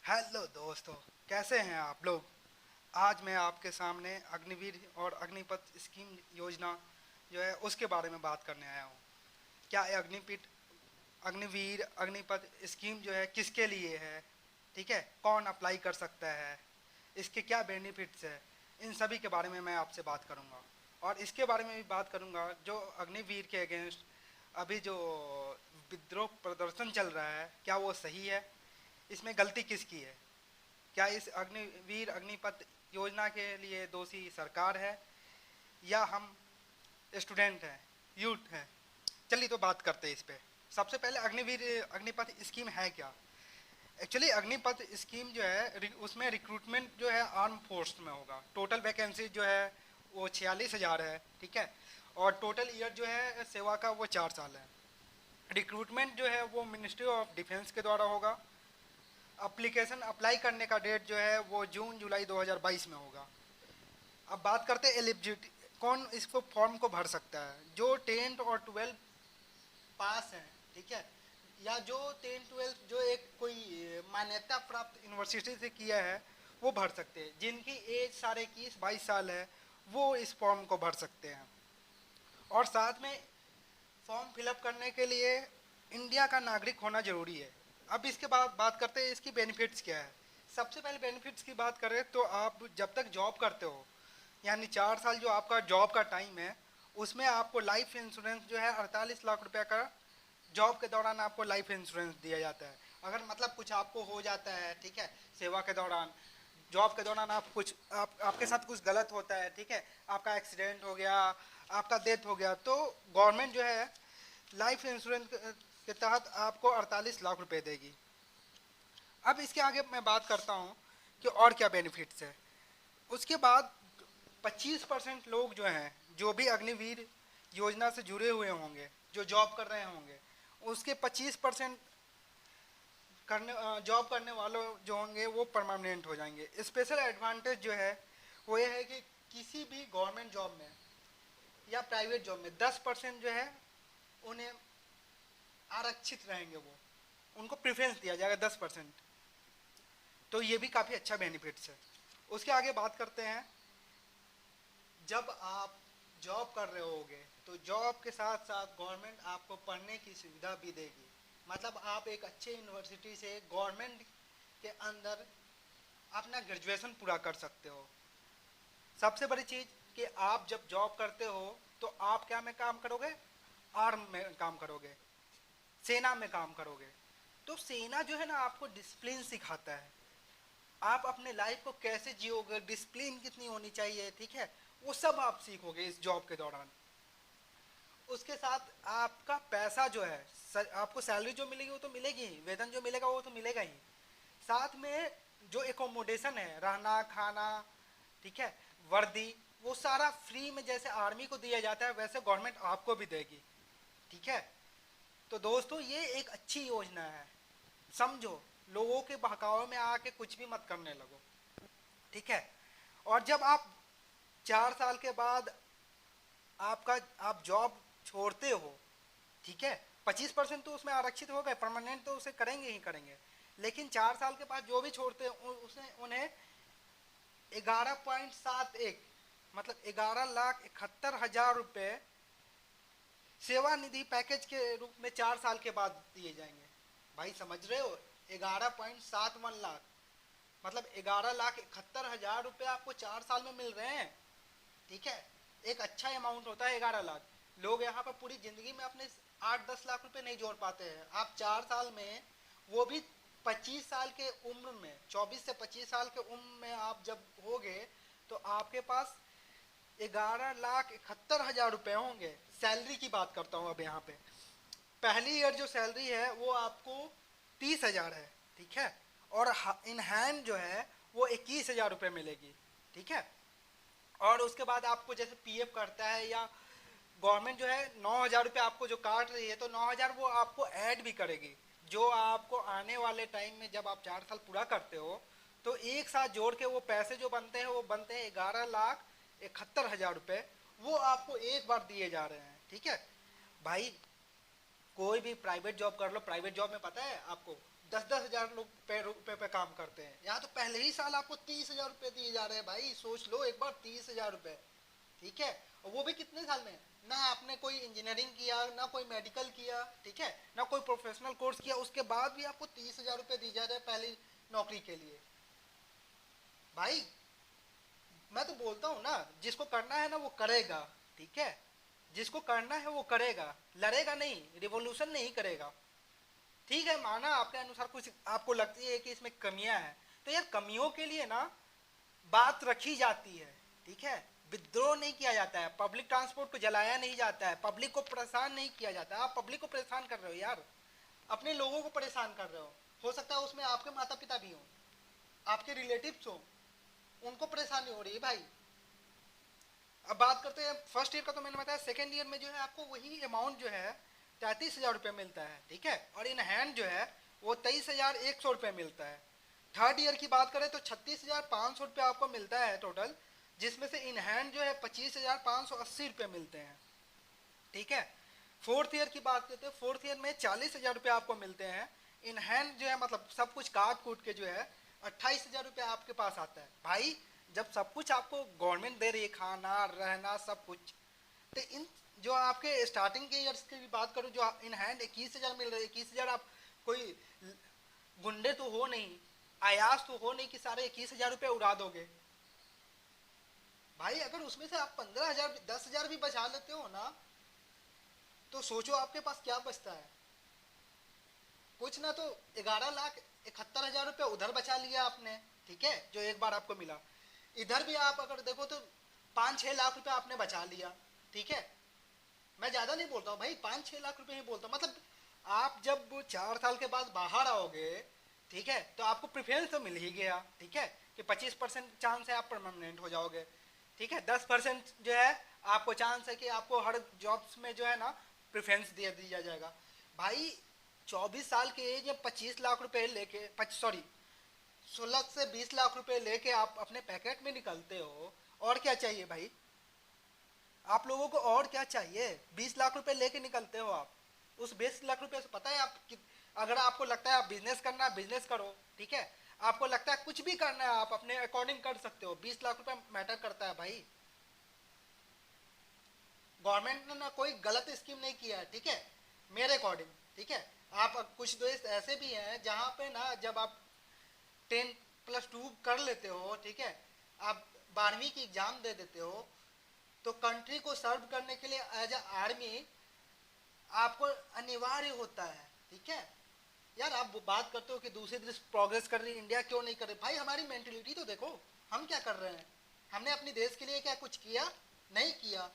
Hello दोस्तों, कैसे हैं आप लोग। आज मैं आपके सामने अग्निवीर और अग्निपथ स्कीम योजना जो है उसके बारे में बात करने आया हूँ। क्या ये अग्निवीर अग्निपथ स्कीम जो है किसके लिए है, ठीक है, कौन अप्लाई कर सकता है, इसके क्या बेनिफिट्स है, इन सभी के बारे में मैं आपसे बात करूँगा। और इसके बारे में भी बात करूँगा जो अग्निवीर के अगेंस्ट अभी जो विद्रोह प्रदर्शन चल रहा है, क्या वो सही है, इसमें गलती किसकी है। क्या इस अग्निवीर अग्निपथ योजना के लिए दोषी सरकार है या हम स्टूडेंट हैं, यूथ हैं। चलिए तो बात करते हैं इस पे। सबसे पहले अग्निवीर अग्निपथ स्कीम है क्या। एक्चुअली अग्निपथ स्कीम जो है उसमें रिक्रूटमेंट जो है आर्म फोर्स में होगा। टोटल वैकेंसी जो है वो 46,000 है, ठीक है। और टोटल ईयर जो है सेवा का वो 4 साल है। रिक्रूटमेंट जो है वो मिनिस्ट्री ऑफ डिफेंस के द्वारा होगा। अप्लीकेशन अप्लाई करने का डेट जो है वो जून जुलाई 2022 में होगा। अब बात करते हैं एलिजिबिलिटी, कौन इसको फॉर्म को भर सकता है। जो 10th और 12th पास हैं, ठीक है, या जो 10 12 जो एक कोई मान्यता प्राप्त यूनिवर्सिटी से किया है वो भर सकते हैं। जिनकी एज 21 22 साल है वो इस फॉर्म को भर सकते हैं। और साथ में फॉर्म फिलअप करने के लिए इंडिया का नागरिक होना जरूरी है। अब इसके बाद बात करते हैं इसकी बेनिफिट्स क्या है। सबसे पहले बेनिफिट्स की बात करें तो आप जब तक जॉब करते हो, यानी 4 साल जो आपका जॉब का टाइम है, उसमें आपको लाइफ इंश्योरेंस जो है 48 लाख रुपए का जॉब के दौरान आपको लाइफ इंश्योरेंस दिया जाता है। अगर मतलब कुछ आपको हो जाता है, ठीक है, सेवा के दौरान, जॉब के दौरान आप कुछ आपके साथ कुछ गलत होता है, ठीक है, आपका एक्सीडेंट हो गया, आपका डेथ हो गया, तो गवर्नमेंट जो है लाइफ इंश्योरेंस के तहत आपको 48 लाख रुपए देगी। अब इसके आगे मैं बात करता हूँ कि और क्या बेनिफिट्स है। उसके बाद 25% लोग जो हैं, जो भी अग्निवीर योजना से जुड़े हुए होंगे, जो जॉब कर रहे होंगे, उसके 25% करने जॉब करने वालों जो होंगे वो परमानेंट हो जाएंगे। स्पेशल एडवांटेज जो है वो ये है कि किसी भी गवर्नमेंट जॉब में या प्राइवेट जॉब में 10% जो है उन्हें आरक्षित रहेंगे, वो उनको प्रेफरेंस दिया जाएगा 10%। तो ये भी काफ़ी अच्छा बेनिफिट्स है। उसके आगे बात करते हैं, जब आप जॉब कर रहे होगे तो जॉब के साथ साथ गवर्नमेंट आपको पढ़ने की सुविधा भी देगी। मतलब आप एक अच्छे यूनिवर्सिटी से गवर्नमेंट के अंदर अपना ग्रेजुएशन पूरा कर सकते हो। सबसे बड़ी चीज़ कि आप जब जॉब करते हो तो आप क्या में काम करोगे, आर्म में काम करोगे, सेना में काम करोगे। तो सेना जो है ना आपको डिसिप्लिन सिखाता है, आप अपने लाइफ को कैसे जियोगे, डिसिप्लिन कितनी होनी चाहिए, ठीक है, वो सब आप सीखोगे इस जॉब के दौरान। उसके साथ आपका पैसा जो है, आपको सैलरी जो मिलेगी वो तो मिलेगी ही, वेतन जो मिलेगा वो तो मिलेगा ही। साथ में जो एकोमोडेशन है, रहना खाना, ठीक है, वर्दी, वो सारा फ्री में जैसे आर्मी को दिया जाता है वैसे गवर्नमेंट आपको भी देगी, ठीक है। तो दोस्तों ये एक अच्छी योजना है, समझो, लोगों के बहकावे में आके कुछ भी मत करने लगो, ठीक है। और जब आप 4 साल के बाद आप जॉब छोड़ते हो, ठीक है, 25% तो उसमें आरक्षित हो गए, परमानेंट तो उसे करेंगे ही करेंगे। लेकिन 4 साल के बाद जो भी छोड़ते हैं उसे उन्हें 11.71 मतलब 11,71,000 रुपये सेवानिधि पैकेज के रूप में 4 साल के बाद दिए जाएंगे। भाई समझ रहे हो, 11.71 लाख मतलब 11,71,000 रुपये आपको 4 साल में मिल रहे हैं, ठीक है। एक अच्छा अमाउंट होता है 11 लाख। लोग यहाँ पर पूरी जिंदगी में अपने 8 10 लाख रुपए नहीं जोड़ पाते हैं। आप 4 साल में, वो भी 25 साल के उम्र में, 24 से 25 साल के उम्र में आप जब होगे तो आपके पास 11,71,000 रुपये होंगे। सैलरी की बात करता हूँ अब यहाँ पे। पहली ईयर जो सैलरी है वो आपको 30,000 है, ठीक है। और इन हैंड जो है वो 21,000 रुपये मिलेगी, ठीक है। और उसके बाद आपको जैसे पीएफ करता है या गवर्नमेंट जो है 9,000 रुपये आपको जो काट रही है, तो 9,000 वो आपको ऐड भी करेगी, जो आपको आने वाले टाइम में जब आप 4 साल पूरा करते हो तो एक साथ जोड़ के वो पैसे जो बनते हैं वो बनते हैं 11,71,000 रुपये। वो आपको एक बार दिए जा रहे हैं, ठीक है। भाई कोई भी प्राइवेट जॉब कर लो, प्राइवेट जॉब में पता है आपको 10-10 हज़ार लोग रुपए पे काम करते हैं। यहाँ तो पहले ही साल आपको 30 हज़ार रुपए दिए जा रहे हैं भाई, सोच लो एक बार, 30 हज़ार रुपए, ठीक है। और वो भी कितने साल में? ना आपने कोई इंजीनियरिंग किया, ना कोई मेडिकल किया, ठीक है, ना कोई प्रोफेशनल कोर्स किया, उसके बाद भी आपको 30 हज़ार रुपए दिए जा रहे हैं पहली नौकरी के लिए। भाई मैं तो बोलता हूँ ना, जिसको करना है ना वो करेगा, ठीक है, जिसको करना है वो करेगा, लड़ेगा नहीं, रिवॉल्यूशन नहीं करेगा। ठीक है, माना आपके अनुसार कुछ आपको लगती है कि इसमें कमियां हैं, तो यार कमियों के लिए ना बात रखी जाती है, ठीक है, विद्रोह नहीं किया जाता है, पब्लिक ट्रांसपोर्ट को जलाया नहीं जाता है, पब्लिक को परेशान नहीं किया जाता है। आप पब्लिक को परेशान कर रहे हो यार, अपने लोगों को परेशान कर रहे हो सकता है उसमें आपके माता पिता भी हो, आपके रिलेटिव्स हो, उनको परेशानी हो रही है भाई। अब बात करते हैं फर्स्ट ईयर का, तो मैंने बताया, सेकेंड ईयर में जो है आपको वही अमाउंट जो है 33 हज़ार रुपये मिलता है, ठीक है, और इन हैंड जो है वो 23,100 रुपये मिलता है। थर्ड ईयर की बात करें तो 36,500 रुपये आपको मिलता है टोटल, जिसमें से इन हैंड जो है 25,580 रुपये मिलते हैं, ठीक है। फोर्थ ईयर की बात करते हैं, फोर्थ ईयर में 40,000 रुपये आपको मिलते हैं इन हैंड जो है, मतलब सब कुछ काट कूट के जो है 28,000 रुपये आपके पास आता है। भाई जब सब कुछ आपको गवर्नमेंट दे रही है, खाना रहना सब कुछ, तो इन जो आपके स्टार्टिंग के ईयर्स की भी बात करूँ, जो इन हैंड 21,000 मिल रहे हैं, 21,000 आप कोई गुंडे तो हो नहीं, आयास तो हो नहीं कि सारे 21,000 रुपये उड़ा दोगे। भाई अगर उसमें से आप 15,000 10,000 भी बचा लेते हो ना, तो सोचो आपके पास क्या बचता है। कुछ ना तो 11,71,000 रुपये उधर बचा लिया आपने, ठीक है, जो एक बार आपको मिला। इधर भी आप अगर देखो तो 5-6 लाख रुपए आपने बचा लिया, ठीक है। मैं ज्यादा नहीं बोलता हूँ भाई, 5-6 लाख रुपए ही बोलता हूँ। मतलब आप जब 4 साल के बाद बाहर आओगे, ठीक है, तो आपको प्रेफरेंस तो मिल ही गया, ठीक है, कि 25% चांस है आप परमानेंट हो जाओगे, ठीक है, 10% जो है आपको चांस है कि आपको हर जॉब्स में जो है ना प्रेफरेंस दिया जाएगा। भाई 24 साल के एज में 25 लाख रुपए लेके, सॉरी 16 से 20 लाख रुपए लेके आप अपने पैकेट में निकलते हो, और क्या चाहिए भाई? आप लोगों को और क्या चाहिए? 20 लाख रुपए लेके निकलते हो आप, उस 20 लाख रुपए से पता है आप अगर आपको लगता है आप बिजनेस करना है बिजनेस करो, ठीक है, आपको लगता है कुछ भी करना है आप अपने अकॉर्डिंग कर सकते हो, 20 लाख रुपए मैटर करता है भाई। गवर्नमेंट ने ना कोई गलत स्कीम नहीं किया है, ठीक है, मेरे अकॉर्डिंग, ठीक है। आप कुछ देश ऐसे भी हैं जहाँ पे ना जब आप 10+2 कर लेते हो, ठीक है, आप 12वीं की एग्जाम दे देते हो, तो कंट्री को सर्व करने के लिए एज ए आर्मी आपको अनिवार्य होता है, ठीक है। यार आप बात करते हो कि दूसरे देश प्रोग्रेस कर रही है, इंडिया क्यों नहीं कर रही? भाई हमारी मेंटेलिटी तो देखो, हम क्या कर रहे हैं, हमने अपने देश के लिए क्या कुछ किया? नहीं किया।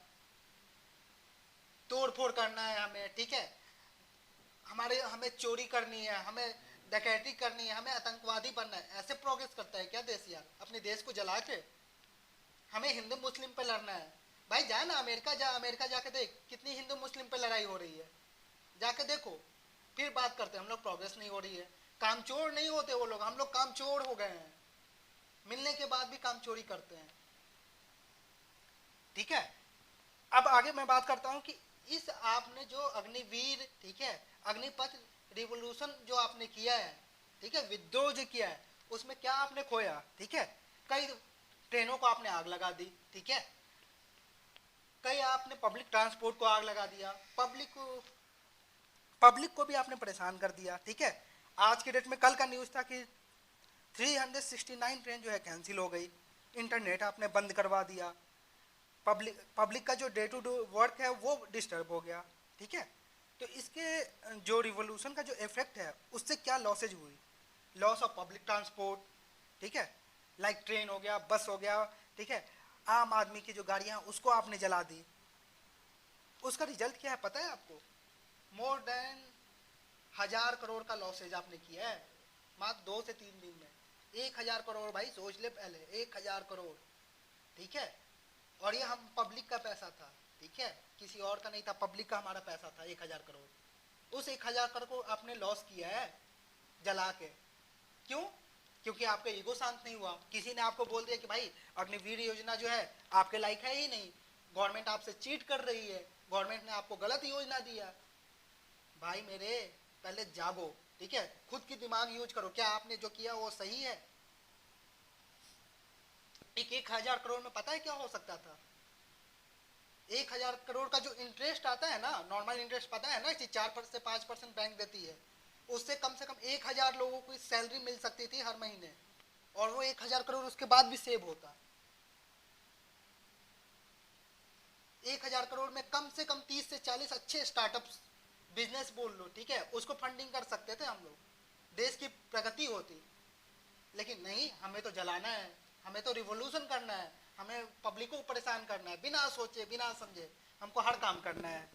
तोड़ फोड़ करना है हमें, ठीक है, हमें चोरी करनी है, हमें डकैती करनी है, हमें आतंकवादी बनना है, ऐसे प्रोग्रेस करता है क्या देश यार? अपने देश को जला के हमें हिंदू मुस्लिम पे लड़ना है। भाई जा ना अमेरिका, जा अमेरिका जाके देख कितनी हिंदू मुस्लिम पे लड़ाई हो रही है, जाके देखो, फिर बात करते हैं हम लोग प्रोग्रेस नहीं हो रही है। कामचोर नहीं होते वो लोग, हम लोग कामचोर हो गए हैं, मिलने के बाद भी काम चोरी करते हैं, ठीक है। अब आगे मैं बात करता हूँ कि इस आपने जो अग्निवीर, ठीक है, अग्निपथ रिवोल्यूशन जो आपने किया है, ठीक है, विद्रोह जो किया है, उसमें क्या आपने खोया, ठीक है, कई ट्रेनों को आपने आग लगा दी, ठीक है, कई आपने पब्लिक ट्रांसपोर्ट को आग लगा दिया, पब्लिक को भी आपने परेशान कर दिया, ठीक है। आज के डेट में कल का न्यूज़ था कि 369 ट्रेन जो है कैंसिल हो गई, इंटरनेट आपने बंद करवा दिया, पब्लिक का जो डे टू डे वर्क है वो डिस्टर्ब हो गया, ठीक है। तो इसके जो रिवोल्यूशन का जो इफेक्ट है उससे क्या लॉसेज हुई? लॉस ऑफ पब्लिक ट्रांसपोर्ट, ठीक है, लाइक ट्रेन हो गया, बस हो गया, ठीक है, आम आदमी की जो गाड़ियां उसको आपने जला दी। उसका रिजल्ट क्या है पता है आपको? मोर देन 1,000 करोड़ का लॉसेज आपने किया है मात्र 2 से 3 दिन में। 1,000 करोड़ भाई, सोच ले पहले, 1,000 करोड़, ठीक है, और ये हम पब्लिक का पैसा था, ठीक है, किसी और का नहीं था, पब्लिक का हमारा पैसा था 1,000 करोड़। उस 1,000 करोड़ को आपने लॉस किया है जला के। क्यों? क्योंकि आपका ईगो शांत नहीं हुआ, किसी ने आपको बोल दिया कि भाई अग्निवीर योजना जो है आपके लायक है ही नहीं, गवर्नमेंट आपसे चीट कर रही है, गवर्नमेंट ने आपको गलत योजना दिया। भाई मेरे पहले जागो, ठीक है, खुद की दिमाग यूज करो, क्या आपने जो किया वो सही है? 1,000 करोड़ में पता है क्या हो सकता था? 1,000 करोड़ का जो इंटरेस्ट आता है ना, नॉर्मल इंटरेस्ट पता है ना, 4% से 5% बैंक देती है, उससे कम से कम 1,000 लोगों को सैलरी मिल सकती थी हर महीने, और वो 1,000 करोड़ उसके बाद भी सेव होता। 1,000 करोड़ में कम से कम 30 से 40 अच्छे स्टार्टअप्स, बिजनेस बोल लो, ठीक है, उसको फंडिंग कर सकते थे हम लोग, देश की प्रगति होती। लेकिन नहीं, हमें तो जलाना है, हमें तो रिवोल्यूशन करना है, हमें पब्लिक को परेशान करना है, बिना सोचे बिना समझे हमको हर काम करना है,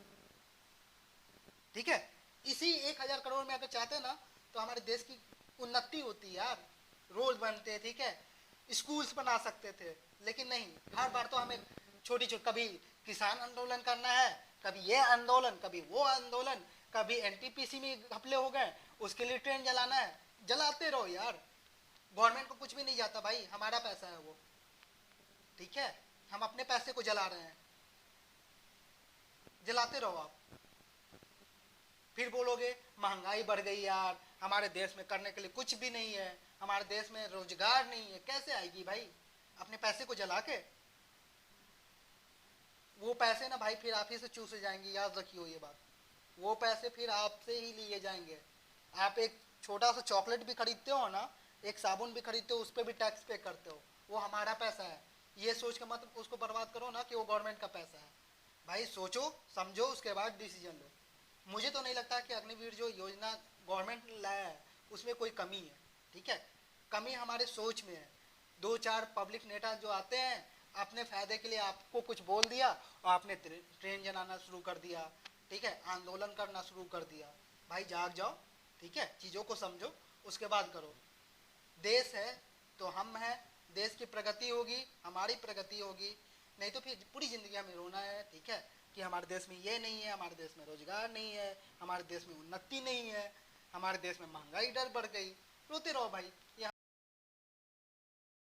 ठीक है। इसी 1,000 करोड़ में अगर चाहते ना तो हमारे देश की उन्नति होती यार, रोड बनते, ठीक है, स्कूल्स बना सकते थे। लेकिन नहीं, हर बार तो हमें छोटी छोटी, कभी किसान आंदोलन करना है, कभी ये आंदोलन, कभी वो आंदोलन, कभी एनटीपीसी में घपले हो गए, उसके लिए ट्रेन जलाना है। जलाते रहो यार, गवर्नमेंट को कुछ भी नहीं जाता भाई, हमारा पैसा है वो, ठीक है, हम अपने पैसे को जला रहे हैं, जलाते रहो आप। फिर बोलोगे महंगाई बढ़ गई यार, हमारे देश में करने के लिए कुछ भी नहीं है, हमारे देश में रोजगार नहीं है। कैसे आएगी भाई? अपने पैसे को जला के। वो पैसे ना भाई फिर आप ही से चूसे जाएंगे, याद रखियो ये बात, वो पैसे फिर आपसे ही लिए जाएंगे। आप एक छोटा सा चॉकलेट भी खरीदते हो ना, एक साबुन भी खरीदते हो, उस पर भी टैक्स पे करते हो, वो हमारा पैसा है, ये सोच के मत उसको बर्बाद करो ना कि वो गवर्नमेंट का पैसा है। भाई सोचो समझो, उसके बाद डिसीजन लो। मुझे तो नहीं लगता कि अग्निवीर जो योजना गवर्नमेंट लाया है उसमें कोई कमी है, ठीक है, कमी हमारे सोच में है। दो चार पब्लिक नेता जो आते हैं, अपने फायदे के लिए आपको कुछ बोल दिया और आपने ट्रेन जलाना शुरू कर दिया, ठीक है, आंदोलन करना शुरू कर दिया। भाई जाग जाओ, ठीक है, चीज़ों को समझो, उसके बाद करो। देश है तो हम हैं, देश की प्रगति होगी, हमारी प्रगति होगी, नहीं तो फिर पूरी ज़िंदगी हमें रोना है, ठीक है, कि हमारे देश में ये नहीं है, हमारे देश में रोजगार नहीं है, हमारे देश में उन्नति नहीं है, हमारे देश में महंगाई दर बढ़ गई। रोते रहो भाई, ये